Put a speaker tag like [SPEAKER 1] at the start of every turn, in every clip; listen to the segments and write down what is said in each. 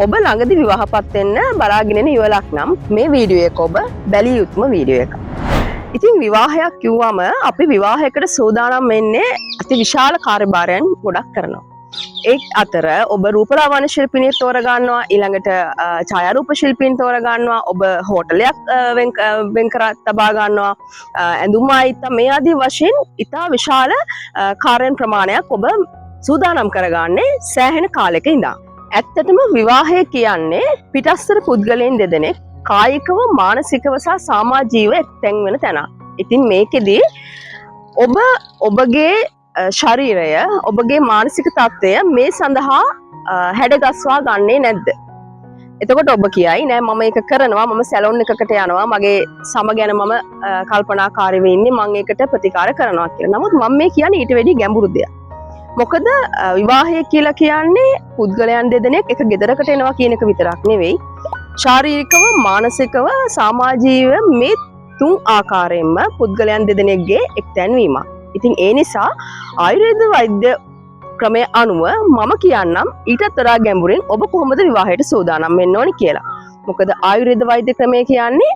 [SPEAKER 1] ඔබ ළඟදි විවාහපත් වෙන්න බලාගෙන ඉන්න යුවලක් නම් මේ වීඩියෝ එක ඔබ බැලිය යුතුම වීඩියෝ එකක්. ඉතින් විවාහයක් කිව්වම අපි විවාහයකට සූදානම් වෙන්නේ අති විශාල කාර්යභාරයන් ගොඩක් කරනවා. ඒ අතර ඔබ රූපලාවන්‍ය ශිල්පිනියෙක් තෝරගන්නවා, ඊළඟට ඡායාරූප ශිල්පීන් තෝරගන්නවා, ඔබ හෝටලයක් වෙන් කර තබා ගන්නවා, ඇඳුම් ආයිත්ත මේ ආදී වශයෙන් ඉතා විශාල කාර්යයන් ප්‍රමාණයක් ඔබ සූදානම් කරගන්නේ සෑහෙන කාලෙක ඉඳන්. ඇත්තටම විවාහය කියන්නේ පිටස්තර පුද්ගලයන් දෙදෙනෙක් කායිකව මානසිකව සහ සමාජීව එක්තැන් වෙන තැනක්. ඉතින් මේකෙදී ඔබ ඔබගේ ශරීරය ඔබගේ මානසික තත්ත්වය මේ සඳහා හැඩගස්වා ගන්නේ නැද්ද? එතකොට ඔබ කියයි නෑ මම ඒක කරනවා, මම සැලොන් එකකට යනවා, මගේ සම ගැන මම කල්පනාකාරී වෙන්නේ, මම ඒකට ප්‍රතිකාර කරනවා කියලා. නමුත් මම මේ කියන්නේ ඊට වැඩි ගැඹුරු දෙයක්. මොකද විවාහය කියලා කියන්නේ පුද්ගලයන් දෙදෙනෙක් එක ගෙදරකට එනවා කියන එක විතරක් නෙවෙයි. ශාරීරිකව, මානසිකව, සමාජීව මේ තුන් ආකාරයෙන්ම පුද්ගලයන් දෙදෙනෙක්ගේ එක්තැන්වීමක්. ඉතින් ඒ නිසා ආයුර්වේද වෛද්‍ය ක්‍රමය අනුව මම කියන්නම් ඊටත් වඩා ගැඹුරින් ඔබ කොහොමද විවාහයට සූදානම් වෙන්න ඕනි කියලා. මොකද ආයුර්වේද වෛද්‍ය ක්‍රමය කියන්නේ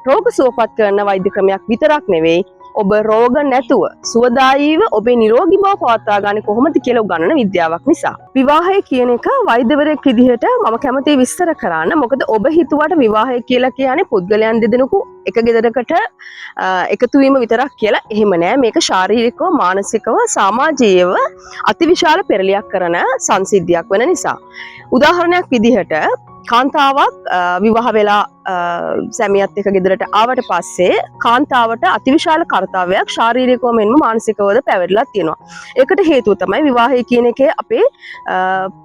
[SPEAKER 1] රෝග සුවපත් කරන වෛද්‍ය ක්‍රමයක් විතරක් නෙවෙයි, ඔබ රෝග නැතුව සුවදායීව ඔබේ නිරෝගී බව පවත්වා ගන්න කොහොමද කියලා උගන්වන විද්‍යාවක් නිසා. විවාහය කියන එක වෛද්‍යවරයෙක් විදිහට මම කැමතියි විස්තර කරන්න. මොකද ඔබ හිතුවට විවාහය කියලා කියන්නේ පුද්ගලයන් දෙදෙනෙකු එක ගෙදරකට එකතු වීම විතරක් කියලා. එහෙම නෑ. මේක ශාරීරිකව, මානසිකව, සමාජීයව අතිවිශාල පෙරලියක් කරන සංසිද්ධියක් වෙන නිසා. උදාහරණයක් විදිහට කාන්තාවක් විවාහ වෙලා සැමියත් එක්ක ගෙදරට ආවට පස්සේ කාන්තාවට අතිවිශාල කර්තව්‍යයක් ශාරීරිකව මෙන්ම මානසිකවද පැවරලා තියෙනවා. ඒකට හේතුව තමයි විවාහය කියන එකේ අපේ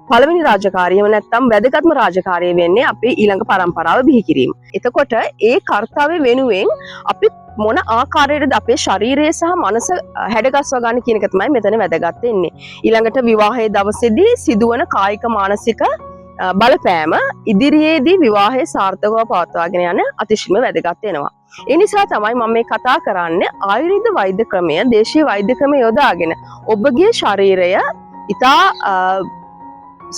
[SPEAKER 1] පළවෙනි රාජකාරියම නැත්තම් වැදගත්ම රාජකාරිය වෙන්නේ අපේ ඊළඟ පරම්පරාව බිහි කිරීම. එතකොට ඒ කර්තව්‍ය වෙනුවෙන් අපි මොන ආකාරයකටද අපේ ශරීරය සහ මනස හැඩගස්වා ගන්න කියන එක තමයි මෙතන වැදගත් වෙන්නේ. ඊළඟට විවාහයේ දවසේදී සිදුවන කායික මානසික බලපෑම ඉදිරියේදී විවාහයේ සාර්ථකව පවත්වාගෙන යන අතිශයින්ම වැදගත් වෙනවා. ඒ නිසා තමයි මම මේ කතා කරන්නේ ආයුර්වේද වෛද්‍ය ක්‍රමය, දේශීය වෛද්‍ය ක්‍රමය යොදාගෙන ඔබගේ ශරීරය ඉතා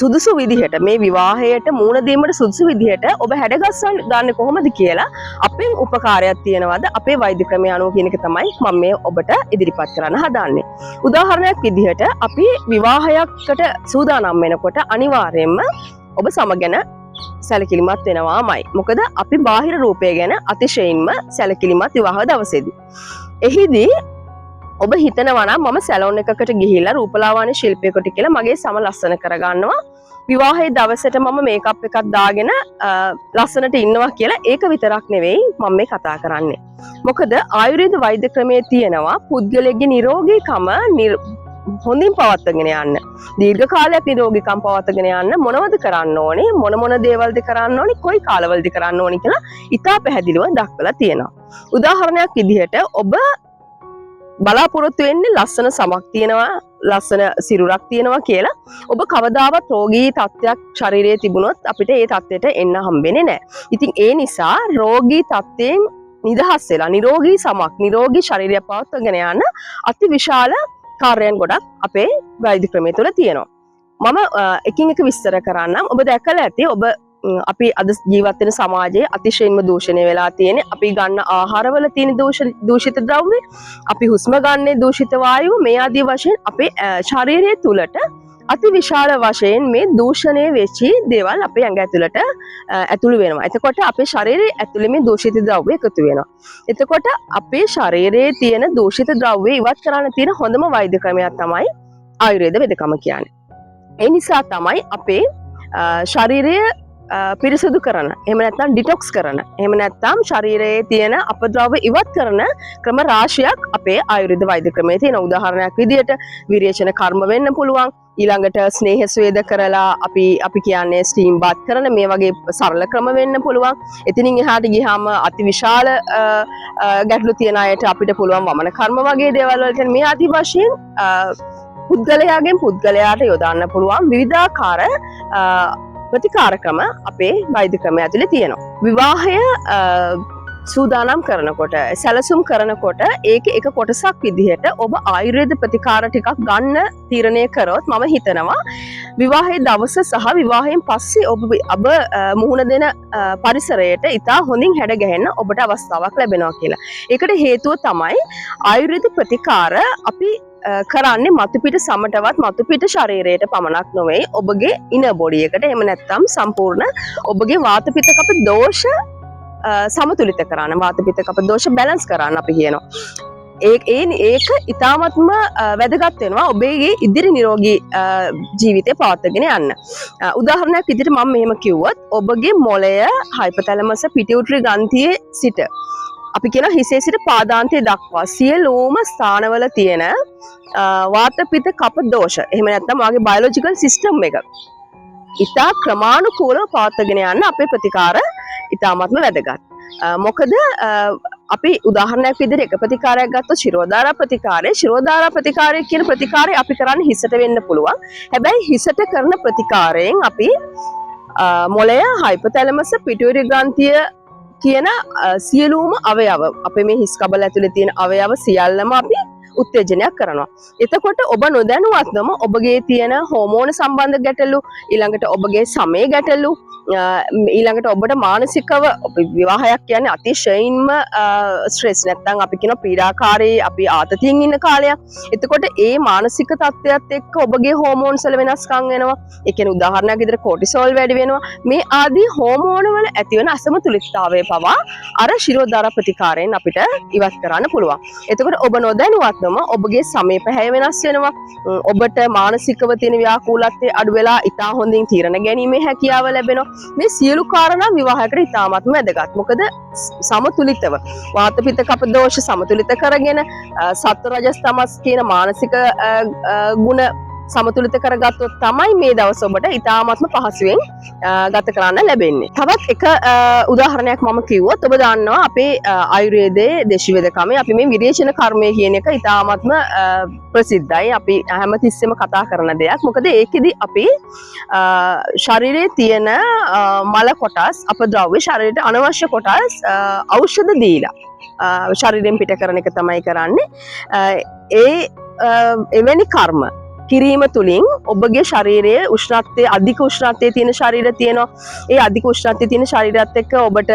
[SPEAKER 1] සුදුසු විදිහට මේ විවාහයට මුහුණ දීමට සුදුසු විදිහට ඔබ හැඩගස්වා ගන්න කොහොමද කියලා අපෙන් උපකාරයක් තියෙනවද අපේ වෛද්‍ය ක්‍රමය අනුව කියන එක තමයි මම මේ ඔබට ඉදිරිපත් කරන්න හදාන්නේ. උදාහරණයක් විදිහට අපි විවාහයකට සූදානම් වෙනකොට අනිවාර්යයෙන්ම ඔබ සම ගැන සැලකිලිමත් වෙනවාමයි. මොකද අපි බාහිර රූපය ගැන අතිශයින්ම සැලකිලිමත් විවාහ දවසේදී. එහිදී ඔබ හිතනවා නම් මම සැලොන් එකකට ගිහිල්ලා රූපලාවන්‍ය ශිල්පියෙකුට කියලා මගේ සම ලස්සන කරගන්නවා, විවාහයේ දවසට මම මේකප් එකක් දාගෙන ලස්සනට ඉන්නවා කියලා. ඒක විතරක් නෙවෙයි මම මේ කතා කරන්නේ. මොකද ආයුර්වේද වෛද්‍ය ක්‍රමයේ තියෙනවා පුද්ගලයාගේ නිරෝගීකම හොඳින් පවත්වාගෙන යන්න, දීර්ඝ කාලයක් නිරෝගීකම් පවත්වාගෙන යන්න මොනවද කරන්න ඕනේ, මොන දේවල්ද කරන්න ඕනේ, කොයි කාලවලද කරන්න ඕනේ කියලා ඉතා පැහැදිලිව දක්වලා තියෙනවා. උදාහරණයක් විදිහට ඔබ බලාපොරොත්තු වෙන්නේ ලස්සන සමක් තියෙනවා, ලස්සන සිරුරක් තියෙනවා කියලා. ඔබ කවදාවත් රෝගී තත්ත්වයක් ශරීරයේ තිබුණොත් අපිට ඒ තත්ත්වයට එන්න හම්බෙන්නේ නැහැ. ඉතින් ඒ නිසා රෝගී තත්ත්වයෙන් නිදහස් වෙලා නිරෝගී සමක්, නිරෝගී ශරීරය පවත්වාගෙන යන අති විශාල කාර්යයන් ගොඩක් අපේ වෛද්‍ය ක්‍රමය තුළ තියෙනවා. මම එකින් එක විස්තර කරන්නම්. ඔබ දැකලා ඇති ඔබ අපි අද ජීවත් වෙන සමාජයේ අතිශයින්ම දූෂණය වෙලා තියෙන, අපි ගන්න ආහාරවල තියෙන දූෂිත ද්‍රව්‍ය, අපි හුස්ම ගන්න දූෂිත වායුව, මේ ආදී වශයෙන් අපේ ශරීරය තුළට අති විශාල වශයෙන් මේ දූෂණය වෙච්චි දේවල් අපේ ඇඟ ඇතුළට ඇතුළු වෙනවා. එතකොට අපේ ශරීරයේ ඇතුළේ මේ දූෂිත ද්‍රව්‍ය එකතු වෙනවා. එතකොට අපේ ශරීරයේ තියෙන දූෂිත ද්‍රව්‍ය ඉවත් කරන්න තියෙන හොඳම වෛද්‍ය ක්‍රමයක් තමයි ආයුර්වේද වෙදකම කියන්නේ. ඒ නිසා තමයි අපේ ශරීරය පිරිසිදු කරන, එහෙම නැත්නම් ඩිටොක්ස් කරන, එහෙම නැත්නම් ශරීරයේ තියෙන අපද්‍රව්‍ය ඉවත් කරන ක්‍රම රාශියක් අපේ ආයුර්වේද වෛද්‍ය ක්‍රමයේ තියෙන. උදාහරණයක් විදිහට විරේචන කර්ම වෙන්න පුළුවන්. ඊළඟට ස්නේහ ස්වේද කරලා අපි කියන්නේ ස්ටීම් බාත් කරන මේ වගේ සරල ක්‍රම වෙන්න පුළුවන්. එතනින් එහාට ගියාම අති විශාල ගැටලු තියෙන අයට අපිට පුළුවන් වමන කර්ම වගේ දේවල් වලට මේ ආදි වශයෙන් පුද්ගලයාගෙන් පුද්ගලයාට යොදන්න පුළුවන් විවිධාකාර ප්‍රතිකාර ක්‍රම අපේ වෛද්‍ය ක්‍රමය ඇතුලේ තියෙනවා. විවාහය සූදානම් කරනකොට සැලසුම් කරනකොට ඒක එක කොටසක් විදිහට ඔබ ආයුර්වේද ප්‍රතිකාර ටිකක් ගන්න තීරණය කරොත් මම හිතනවා විවාහයේ දවස සහ විවාහයෙන් පස්සේ ඔබ මුහුණ දෙන පරිසරයට ඉතා හොඳින් හැඩ ගැහෙන්න ඔබට අවස්ථාවක් ලැබෙනවා කියලා. ඒකට හේතුව තමයි ආයුර්වේද ප්‍රතිකාර අපි කරන්නේ මතුපිට සමටවත් මතුපිට ශරීරයට පමණක් නොවේ ඔබගේ ඉන බොඩි එකට එහෙම නැත්නම් සම්පූර්ණ ඔබගේ වාත පිත්ත කප දෝෂ සමතුලිත කරන්න වාත පිත්ත කප දෝෂ බැලන්ස් කරන්න අපි කියනවා. ඒක ඉතාමත්ම වැදගත් වෙනවා ඔබේ ඉදිරි නිරෝගී ජීවිතය පවත්වාගෙන යන්න. උදාහරණයක් විදිහට මම මෙහෙම කිව්වොත් ඔබගේ මොළය හයිපොතැලමස් පිටියුටරි ග්‍රන්ථියේ සිට අපි කියන හිසේ සිට පාදාන්තය දක්වා සියලුම ස්ථානවල තියෙන වාත පිත්ත කප දෝෂ එහෙම නැත්නම් වාගේ බයොලොජිකල් සිස්ටම් එක ඉතා ක්‍රමානුකූලව පවත්වාගෙන යන්න අපේ ප්‍රතිකාර ඉතාමත්ම වැදගත්. මොකද අපි උදාහරණයක් විදිහට එක ප්‍රතිකාරයක් ගත්තොත් ශිරෝධාරා ප්‍රතිකාරය කියන ප්‍රතිකාරය අපි කරන්නේ හිසට වෙන්න පුළුවන්. හැබැයි හිසට කරන ප්‍රතිකාරයෙන් අපි මොළය හයිපොතැලමස් පිටියුටරි ග්‍රන්ථිය කියන සියලුම අවයව අපේ මේ හිස් කබල ඇතුලේ තියෙන අවයව සියල්ලම අපි උත්තේජනයක් කරනවා. එතකොට ඔබ නොදැනුවත්වම ඔබගේ තියෙන හෝමෝන සම්බන්ධ ගැටලු ඊළඟට ඔබගේ සමේ ගැටලු ඊළඟට ඔබට මානසිකව විවාහයක් කියන්නේ අතිශයින්ම ස්ට්‍රෙස් නැත්නම් අපි කියන පීඩාකාරී අපි ආතතියෙන් ඉන්න කාලයක්. එතකොට ඒ මානසික තත්ත්වයක් එක්ක ඔබගේ හෝමෝන්ස් වල වෙනස්කම් වෙනවා. ඒ කියන්නේ උදාහරණයක් විදිහට කෝටිසෝල් වැඩි වෙනවා. මේ ආදී හෝමෝන වල ඇතිවන අසමතුලිතතාවය පවා අර ශිරෝධාරා ප්‍රතිකාරයෙන් අපිට ඉවත් කරන්න පුළුවන්. එතකොට ඔබ නොදැනුවත් ඔබගේ සමය පැහැය වෙනස් වෙනවා. ඔබට මානසිකව තියෙන ව්‍යාකූලත්වය අඩු වෙලා ඉතා හොඳින් තීරණ ගැනීමේ හැකියාව ලැබෙනවා. මේ සියලු කාරණා විවාහයකට ඉතාමත්ම වැදගත්. මොකද සමතුලිතව වාත පිත්ත කප දෝෂ සමතුලිත කරගෙන සත්ව රජස් තමස් කියන මානසික ගුණ සමතුලිත කරගත්තොත් තමයි මේ දවස් ඔබට ඉතාමත්ම පහසුවෙන් ගත කරන්න ලැබෙන්නේ. තවත් එක උදාහරණයක් මම කිව්වොත් ඔබ දන්නවා අපේ ආයුර්වේදයේ දේශීය අපි මේ විරේචන කර්මය කියන එක ඉතාමත්ම ප්‍රසිද්ධයි. අපි හැමතිස්සෙම කතා කරන දෙයක්. මොකද ඒකෙදි අපි ශරීරයේ තියෙන මල කොටස් අපද්‍රව්‍ය ශරීරයට අනවශ්‍ය කොටස් ඖෂධ දීලා ශරීරයෙන් පිට කරන එක තමයි කරන්නේ. එවැනි කර්ම කිරීම තුළින් ඔබගේ ශරීරයේ උෂ්ණත්වයේ අධික උෂ්ණත්වයේ තියෙන ශරීර තියෙනවා. ඒ අධික උෂ්ණත්වයේ තියෙන ශරීරයත් එක්ක ඔබට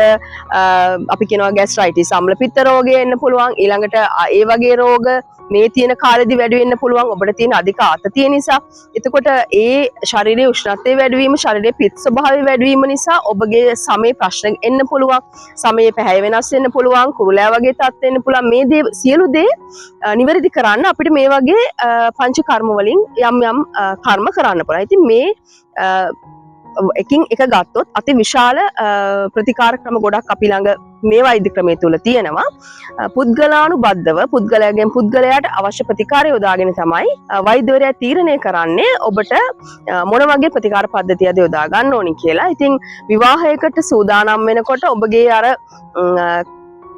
[SPEAKER 1] අපි කියනවා ગેස්ට්‍රයිටිස් අම්ල පිත්ත රෝගය එන්න පුළුවන්. ඊළඟට ඒ වගේ රෝග මේ තියෙන කාලෙදි වැඩි වෙන්න පුළුවන් ඔබට තියෙන අධික ආතතිය නිසා. එතකොට ඒ ශරීරයේ උෂ්ණත්වය වැඩි වීම ශරීරයේ පිත්ත ස්වභාවය වැඩි වීම නිසා ඔබගේ සමේ ප්‍රශ්න එන්න පුළුවන්. සමයේ පැහැය වෙනස් වෙන්න පුළුවන්. කුරුලෑ වගේ තත්ත්ව එන්න පුළුවන්. මේ සියලු දේ නිවැරදි කරන්න අපිට මේ වගේ පංච කර්ම වලින් යම් යම් කර්ම කරන්න පුළුවන්. ඉතින් මේ එකින් එක ගත්තොත් අති විශාල ප්‍රතිකාර ක්‍රම ගොඩක් අපි ළඟ මේ වෛද්‍ය ක්‍රමය තුල තියෙනවා. පුද්ගලානුබද්ධව පුද්ගලයාගෙන් පුද්ගලයාට අවශ්‍ය ප්‍රතිකාරය යොදාගෙන තමයි වෛද්‍යවරයා තීරණය කරන්නේ ඔබට මොන වගේ ප්‍රතිකාර පද්ධතියද යොදා ගන්න ඕනි කියලා. ඉතින් විවාහයකට සූදානම් වෙනකොට ඔබගේ අර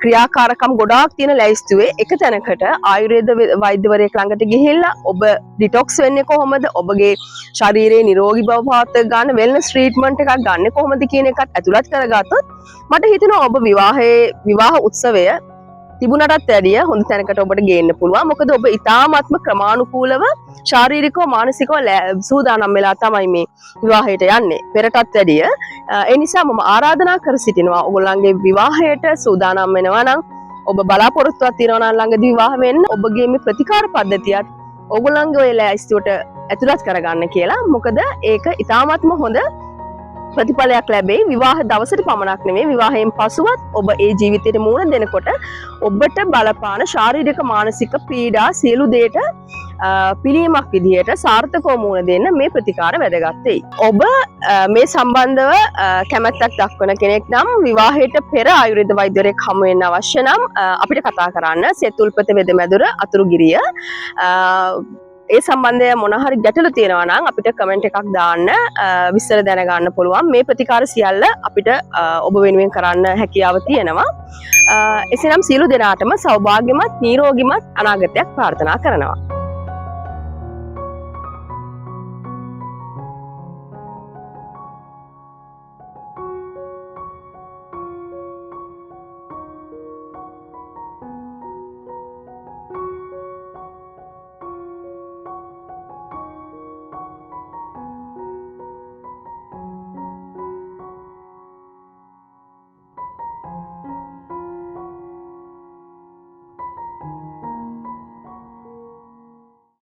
[SPEAKER 1] ක්‍රියාකාරකම් ගොඩාක් තියෙන ලැයිස්තුවේ එක තැනකට ආයුර්වේද වෛද්‍යවරයෙක් ළඟට ගිහිල්ලා ඔබ ඩිටොක්ස් වෙන්නේ කොහොමද ඔබගේ ශරීරයේ නිරෝගී බව පවත්වා ගන්න වෙල්නස් ට්‍රීට්මන්ට් එකක් ගන්න කොහොමද කියන එකත් ඇතුළත් කරගත්තොත් මට හිතෙනවා ඔබ විවාහ උත්සවය තිබුණටත් වැඩිය හොඳ තැනකට ඔබට ගේන්න පුළුවන්. මොකද ඔබ ඉතාමත්ම ක්‍රමානුකූලව ශාරීරිකව මානසිකව සූදානම් වෙලා තමයි මේ විවාහයට යන්නේ පෙරටත් වැඩිය. ඒ නිසා මම ආරාධනා කර සිටිනවා ඔයගොල්ලන්ගේ විවාහයට සූදානම් වෙනවා නම් ඔබ බලාපොරොත්තුවක් තියනවා නම් ළඟදී විවාහ වෙන්න ඔබගේ මේ ප්‍රතිකාර පද්ධතියත් ඔයගොල්ලන්ගේ ඔය ලැයිස්තුවට ඇතුළත් කරගන්න කියලා. මොකද ඒක ඉතාමත්ම හොඳ ප්‍රතිඵලයක් ලැබෙයි. විවාහ දවසට පමණක් නෙමෙයි විවාහයෙන් පසුවත් ඔබ ඒ ජීවිතයට මුහුණ දෙනකොට ඔබට බලපාන ශාරීරික මානසික පීඩා සියලු දේට පිළියමක් විදිහට සාර්ථකව මුහුණ දෙන්න මේ ප්‍රතිකාර වැදගත් වෙයි. ඔබ මේ සම්බන්ධව කැමැත්තක් දක්වන කෙනෙක් නම් විවාහයට පෙර ආයුර්වේද වෛද්‍යවරයෙක් හමු වෙන්න අවශ්‍ය නම් අපිට කතා කරන්න සෙතුල්පත වෙදමැදුර අතුරුගිරිය. ඒ සම්බන්ධය මොන හරි ගැටලු තියෙනවා නම් අපිට කමෙන්ට් එකක් දාන්න විස්තර දැනගන්න පුළුවන්. මේ ප්‍රතිකාර සියල්ල අපිට ඔබ වෙනුවෙන් කරන්න හැකියාව තියෙනවා. එසේනම් සියලු දෙනාටම සෞභාග්‍යමත් නිරෝගීමත් අනාගතයක් ප්‍රාර්ථනා කරනවා.